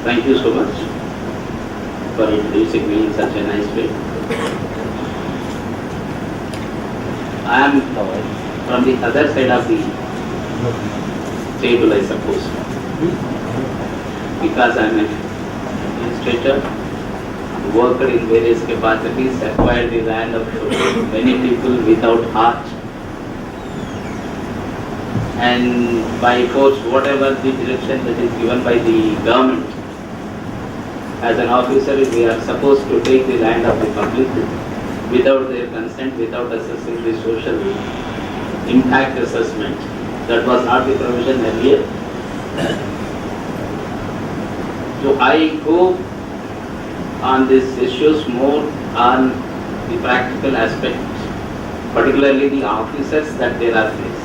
Thank you so much for introducing me in such a nice way. I am from the other side of the table, I suppose, because I am an administrator, worked in various capacities, acquired the land of many people without heart, and by force, whatever the direction that is given by the government. As an officer, we are supposed to take the land of the public without their consent, without assessing the social impact assessment. That was not the provision earlier. So I go on these issues more on the practical aspects, particularly the officers that there are placed.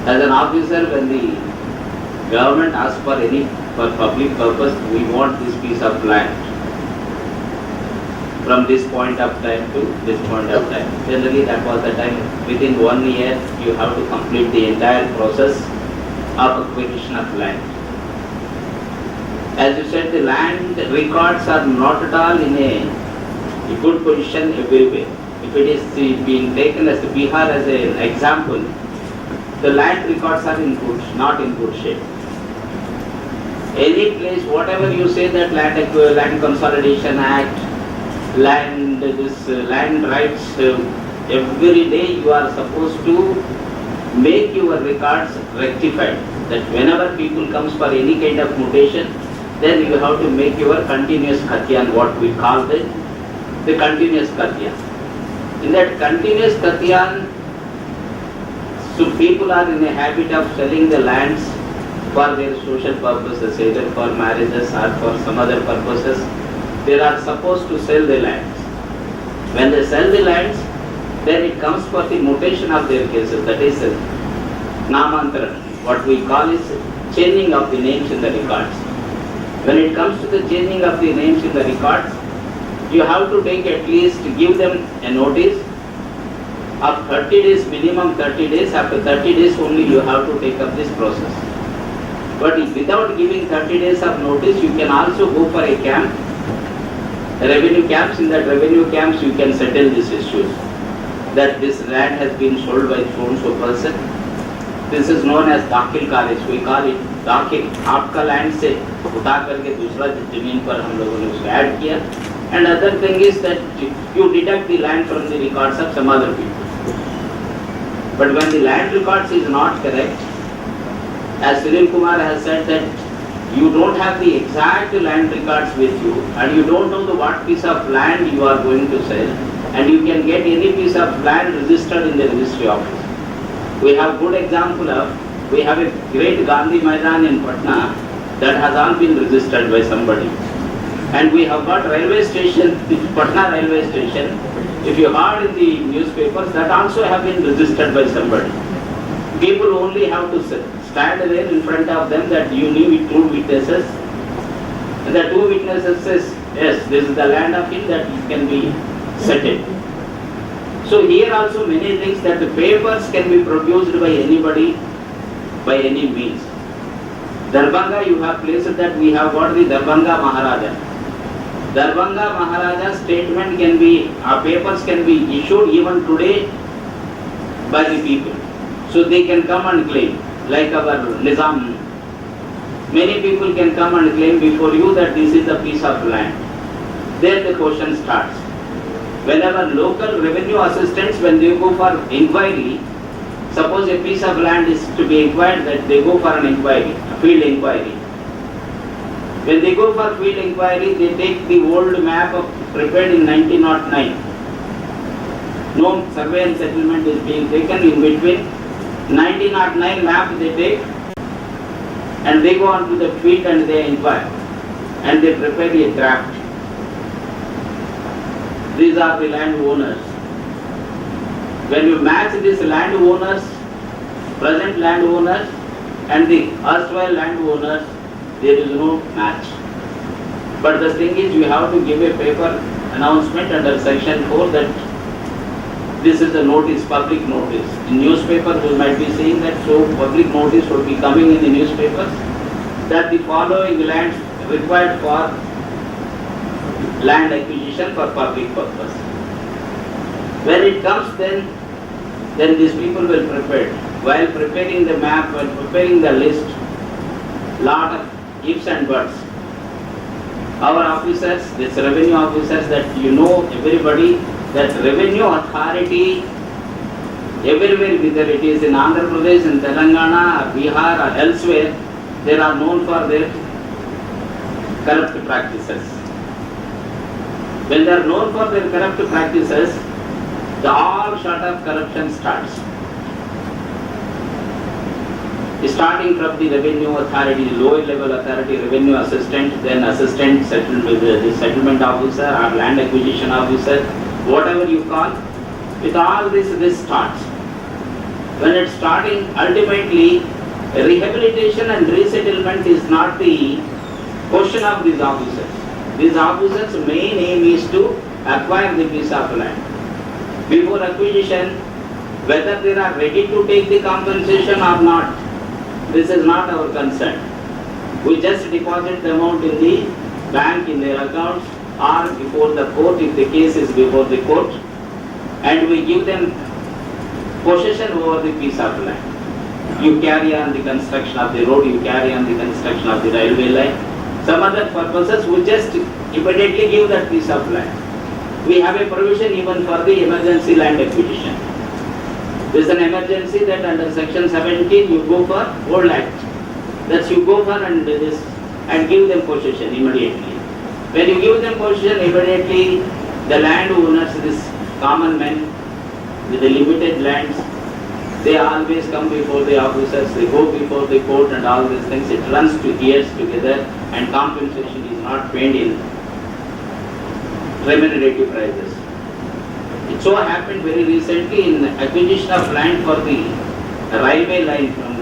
As an officer, when the government asks for public purpose, we want this piece of land from this point of time to this point of time. Generally, that was the time. Within 1 year, you have to complete the entire process of acquisition of land. As you said, the land records are not at all in a good position everywhere. If it is being taken as Bihar as an example, the land records are not in good shape. Any place, whatever you say that land consolidation act, land rights, every day you are supposed to make your records rectified. That whenever people comes for any kind of mutation, then you have to make your continuous khatyan, what we call the continuous khatyan. In that continuous khatyan, so people are in a habit of selling the lands for their social purposes, either for marriages or for some other purposes. They are supposed to sell the lands. When they sell the lands, then it comes for the mutation of their cases, that is namantaran. What we call is changing of the names in the records. When it comes to the changing of the names in the records, you have to take at least, give them a notice of 30 days, minimum 30 days. After 30 days only you have to take up this process. But without giving 30 days of notice, you can also go for a camp, revenue camps. In that revenue camps, you can settle these issues. That this land has been sold by so-and-so person. This is known as दाखिल खारिज. We call it दाखिल. आपका land से उठा करके दूसरा जमीन पर हम लोगों ने उसको ऐड किया. And other thing is that you deduct the land from the records of some other people. But when the land records is not correct, as Sunil Kumar has said that you don't have the exact land records with you, and you don't know what piece of land you are going to sell, and you can get any piece of land registered in the registry office. We have good example of, we have a great Gandhi Maidan in Patna that has all been registered by somebody. And we have got railway station, Patna railway station. If you heard in the newspapers, that also have been registered by somebody. People only have to stand there in front of them that you need two witnesses. And the two witnesses says, yes, this is the land of him, that it can be settled. So here also many things that the papers can be produced by anybody, by any means. Darbhanga, you have placed that we have got the Darbhanga Maharaja. Darbhanga Maharaja statement can be, papers can be issued even today by the people. So they can come and claim, like our Nizam. Many people can come and claim before you that this is a piece of land. There the question starts. Whenever local revenue assistants, when they go for inquiry, suppose a piece of land is to be inquired, that they go for an inquiry, a field inquiry. When they go for field inquiry, they take the old map prepared in 1909. No survey and settlement is being taken in between. 1909 map they take, and they go on to the field and they inquire, and they prepare a draft. These are the land owners. When you match these land owners, present land owners, and the erstwhile land owners, there is no match. But the thing is, you have to give a paper announcement under section 4 that this is a notice, public notice. In newspaper, we might be saying that so public notice would be coming in the newspapers. that the following lands required for land acquisition for public purpose. When it comes then these people will prepare. While preparing the map, while preparing the list, lot of ifs and buts. Our officers, this revenue officers, that you know everybody, that revenue authority everywhere, whether it is in Andhra Pradesh, in Telangana, or Bihar or elsewhere, they are known for their corrupt practices. When they are known for their corrupt practices, all sort of corruption starts. Starting from the revenue authority, lower level authority, revenue assistant, then assistant settlement, the settlement officer or land acquisition officer, whatever you call, with all this starts. When it's starting, ultimately, rehabilitation and resettlement is not the question of these officers. These officers' main aim is to acquire the piece of land. Before acquisition, whether they are ready to take the compensation or not, this is not our concern. We just deposit the amount in the bank, in their accounts, or before the court, if the case is before the court, and we give them possession over the piece of land. You carry on the construction of the road, you carry on the construction of the railway line. Some other purposes, we just immediately give that piece of land. We have a provision even for the emergency land acquisition. There is an emergency that under section 17 you go for old act. That's you go for and give them possession immediately. When you give them possession immediately, the land owners, this common men with the limited lands, they always come before the officers, they go before the court and all these things. It runs to years together and compensation is not paid in remunerative prices. It so happened very recently in acquisition of land for the railway line from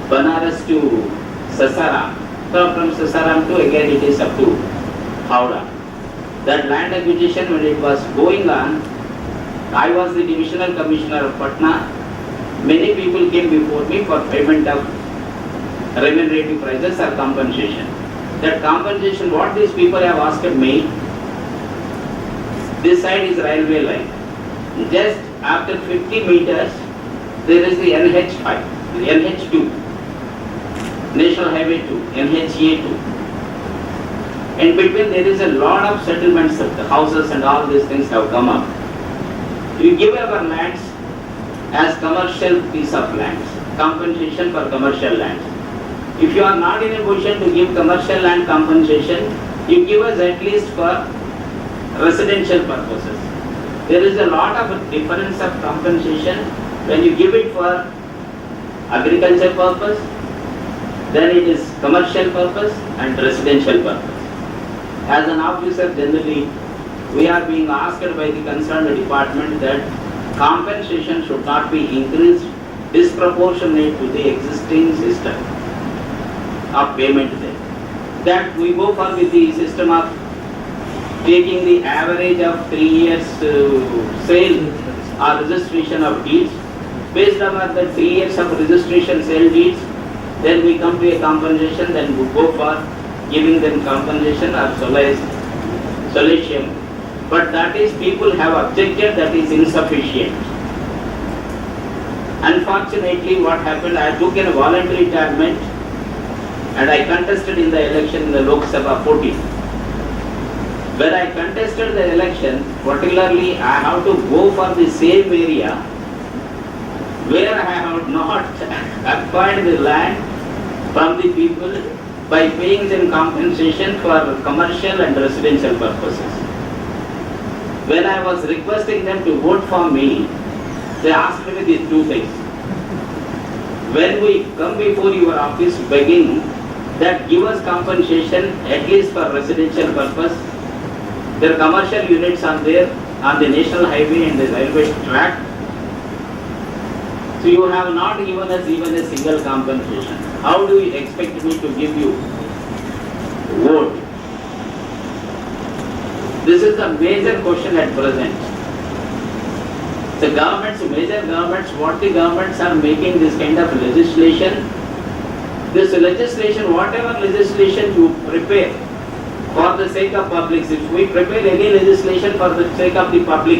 Banaras to Sasaram. From Sasaram to again it is up to Howrah. That land acquisition, when it was going on, I was the divisional commissioner of Patna. Many people came before me for payment of remunerative prices or compensation. That compensation, what these people have asked me, this side is railway line. Just after 50 meters, there is the NH5, the NH2, National Highway 2, NHA 2. In between there is a lot of settlements, the houses and all these things have come up. We give our lands as commercial piece of lands, compensation for commercial lands. If you are not in a position to give commercial land compensation, you give us at least for residential purposes. There is a lot of difference of compensation when you give it for agriculture purpose, then it is commercial purpose and residential purpose. As an officer, generally, we are being asked by the concerned department that compensation should not be increased disproportionate to the existing system of payment there. That we go for with the system of taking the average of 3 years sale or registration of deeds. Based on the 3 years of registration sale deeds, then we come to a compensation, then we go for giving them compensation or solatium. But that is, people have objected that is insufficient. Unfortunately, what happened, I took a voluntary retirement and I contested in the election in the Lok Sabha 14. When I contested the election, particularly I have to go for the same area where I have not acquired the land from the people by paying them compensation for commercial and residential purposes. When I was requesting them to vote for me, they asked me these two things. When we come before your office begging that give us compensation at least for residential purpose, there are commercial units on there on the national highway and the railway track. So you have not given us even a single compensation. How do you expect me to give you vote? This is the major question at present. The governments, major governments, what the governments are making this kind of legislation, This legislation, whatever legislation you prepare for the sake of public, if we prepare any legislation for the sake of the public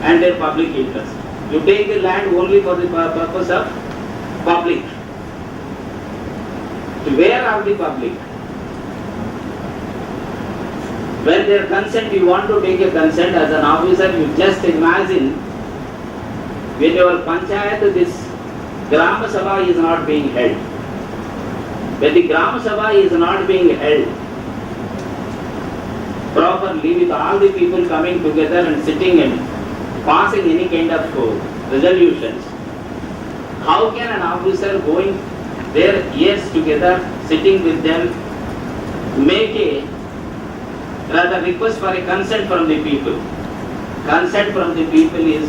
and their public interest, you take the land only for the purpose of public. Where are the public? When their consent, you want to take a consent as an officer, you just imagine when your panchayat, this Gram Sabha is not being held. When the Gram Sabha is not being held properly with all the people coming together and sitting and passing any kind of resolutions, how can an officer going their ears together, sitting with them, make a rather request for a consent from the people? Consent from the people is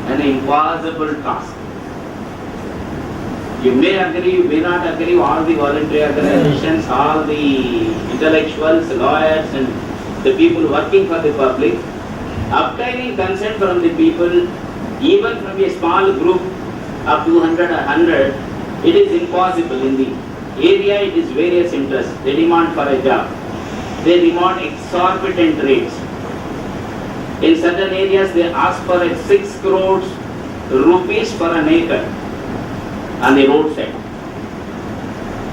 an impossible task. You may agree, you may not agree, all the voluntary organizations, all the intellectuals, lawyers and the people working for the public, obtaining consent from the people, even from a small group of 200 or 100, it is impossible. In the area, it is various interests. They demand for a job. They demand exorbitant rates. In certain areas, they ask for 6 crores rupees for an acre on the roadside.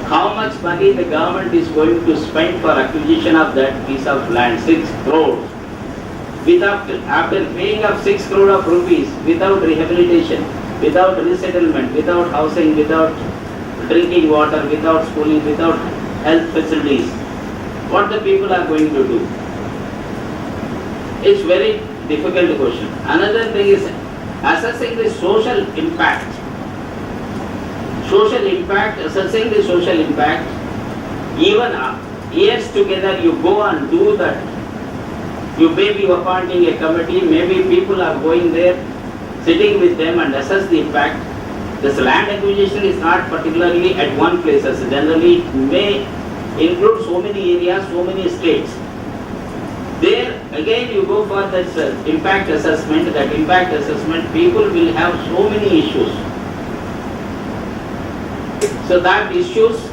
How much money the government is going to spend for acquisition of that piece of land? 6 crores. After paying of 6 crore of rupees, without rehabilitation, without resettlement, without housing, without drinking water, without schooling, without health facilities, what the people are going to do? It's very difficult question. Another thing is assessing the social impact. Social impact, assessing the social impact, even years together you go and do that. You may be appointing a committee, maybe people are going there, sitting with them and assess the impact. This land acquisition is not particularly at one place, as generally it may include so many areas, so many states. There again you go for this impact assessment. That impact assessment, people will have so many issues. So that issues,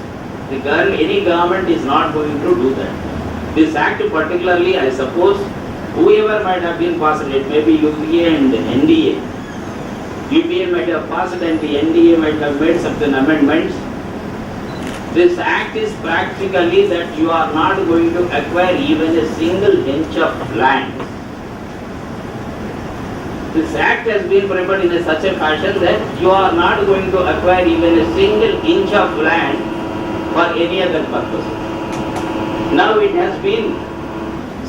any government is not going to do that. This act particularly, I suppose, whoever might have been passed, it may be UPA and NDA. UPA might have passed and the NDA might have made certain amendments. This act is practically that you are not going to acquire even a single inch of land. This act has been prepared in such a fashion that you are not going to acquire even a single inch of land for any other purpose. Now it has been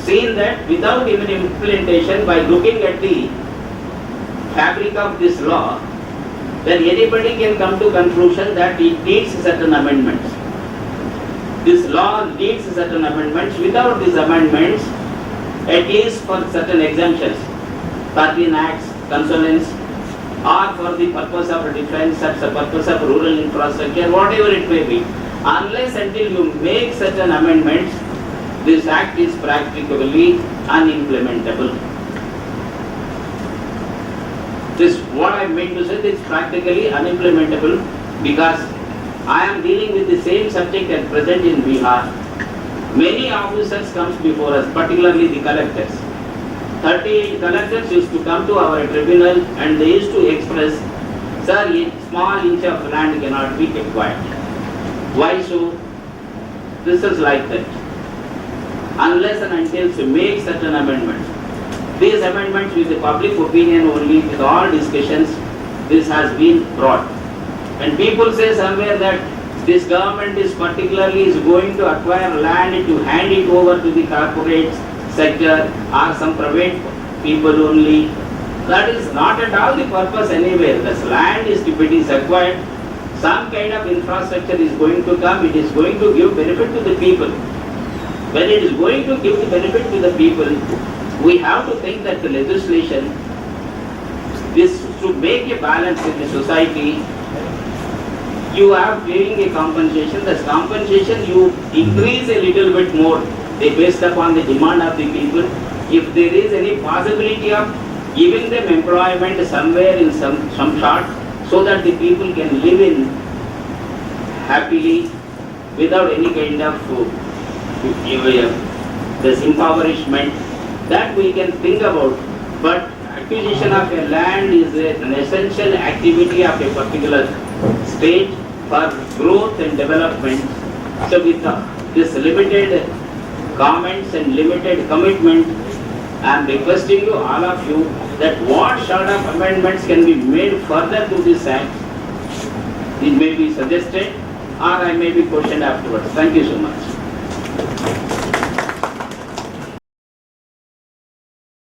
seen that without even implementation, by looking at the fabric of this law, then anybody can come to conclusion that it needs certain amendments. This law needs certain amendments. Without these amendments, at least for certain exemptions, 13 acts, consolence, or for the purpose of defense, for the purpose of rural infrastructure, whatever it may be, unless until you make certain amendments, this act is practically unimplementable. This, what I mean to say, is practically unimplementable because I am dealing with the same subject at present in Bihar. Many officers comes before us, particularly the collectors. 30 collectors used to come to our tribunal and they used to express, sir, a small inch of land cannot be acquired. Why so? This is like that. Unless and until you make certain amendments. These amendments with the public opinion only, with all discussions, this has been brought. And people say somewhere that this government is particularly going to acquire land to hand it over to the corporate sector or some private people only. That is not at all the purpose anywhere. This land is, if it is acquired, some kind of infrastructure is going to come, it is going to give benefit to the people. When it is going to give the benefit to the people, we have to think that the legislation is to make a balance in the society. You are paying a compensation, this compensation you increase a little bit more based upon the demand of the people. If there is any possibility of giving them employment somewhere in some short, so that the people can live in happily without any kind of this impoverishment that we can think about. But acquisition of a land is an essential activity of a particular state for growth and development. So with this limited comments and limited commitment, I am requesting you, all of you, that what sort of amendments can be made further to this act. It may be suggested or I may be questioned afterwards. Thank you so much.